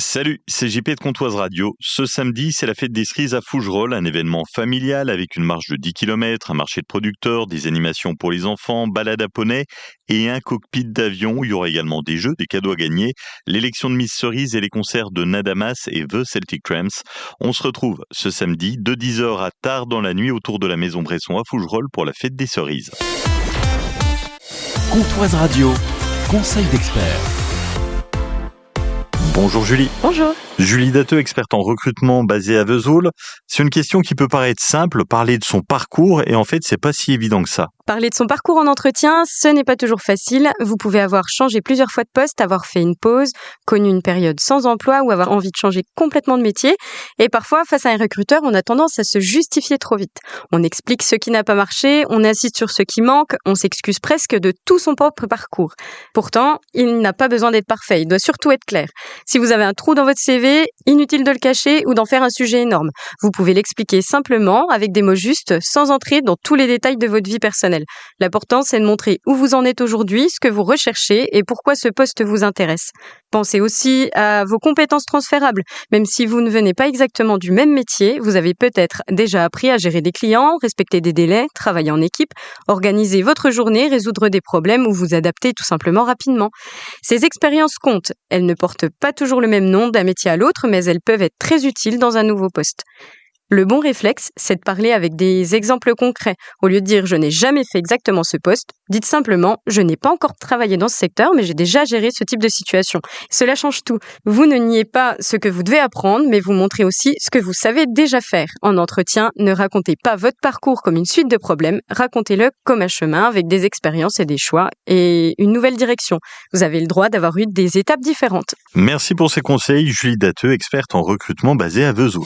Salut, c'est JP de Comptoise Radio. Ce samedi, c'est la fête des cerises à Fougerolles, un événement familial avec une marche de 10 km, un marché de producteurs, des animations pour les enfants, balade à poney et un cockpit d'avion. Il y aura également des jeux, des cadeaux à gagner, l'élection de Miss Cerise et les concerts de Nadamas et The Celtic Tramps. On se retrouve ce samedi de 10h à tard dans la nuit autour de la Maison Bresson à Fougerolles pour la fête des cerises. Comptoise Radio, conseil d'expert. Bonjour Julie. Bonjour. Julie Datteux, experte en recrutement basée à Vesoul. C'est une question qui peut paraître simple, parler de son parcours, et en fait, c'est pas si évident que ça. Parler de son parcours en entretien, ce n'est pas toujours facile. Vous pouvez avoir changé plusieurs fois de poste, avoir fait une pause, connu une période sans emploi ou avoir envie de changer complètement de métier. Et parfois, face à un recruteur, on a tendance à se justifier trop vite. On explique ce qui n'a pas marché, on insiste sur ce qui manque, on s'excuse presque de tout son propre parcours. Pourtant, il n'a pas besoin d'être parfait, il doit surtout être clair. Si vous avez un trou dans votre CV, inutile de le cacher ou d'en faire un sujet énorme. Vous pouvez l'expliquer simplement, avec des mots justes, sans entrer dans tous les détails de votre vie personnelle. L'important, c'est de montrer où vous en êtes aujourd'hui, ce que vous recherchez et pourquoi ce poste vous intéresse. Pensez aussi à vos compétences transférables. Même si vous ne venez pas exactement du même métier, vous avez peut-être déjà appris à gérer des clients, respecter des délais, travailler en équipe, organiser votre journée, résoudre des problèmes ou vous adapter tout simplement rapidement. Ces expériences comptent. Elles ne portent pas toujours le même nom d'un métier à l'autre, mais elles peuvent être très utiles dans un nouveau poste. Le bon réflexe, c'est de parler avec des exemples concrets. Au lieu de dire « je n'ai jamais fait exactement ce poste », dites simplement « je n'ai pas encore travaillé dans ce secteur, mais j'ai déjà géré ce type de situation ». Cela change tout. Vous ne niez pas ce que vous devez apprendre, mais vous montrez aussi ce que vous savez déjà faire. En entretien, ne racontez pas votre parcours comme une suite de problèmes, racontez-le comme un chemin avec des expériences et des choix et une nouvelle direction. Vous avez le droit d'avoir eu des étapes différentes. Merci pour ces conseils, Julie Datteux, experte en recrutement basée à Vesoul.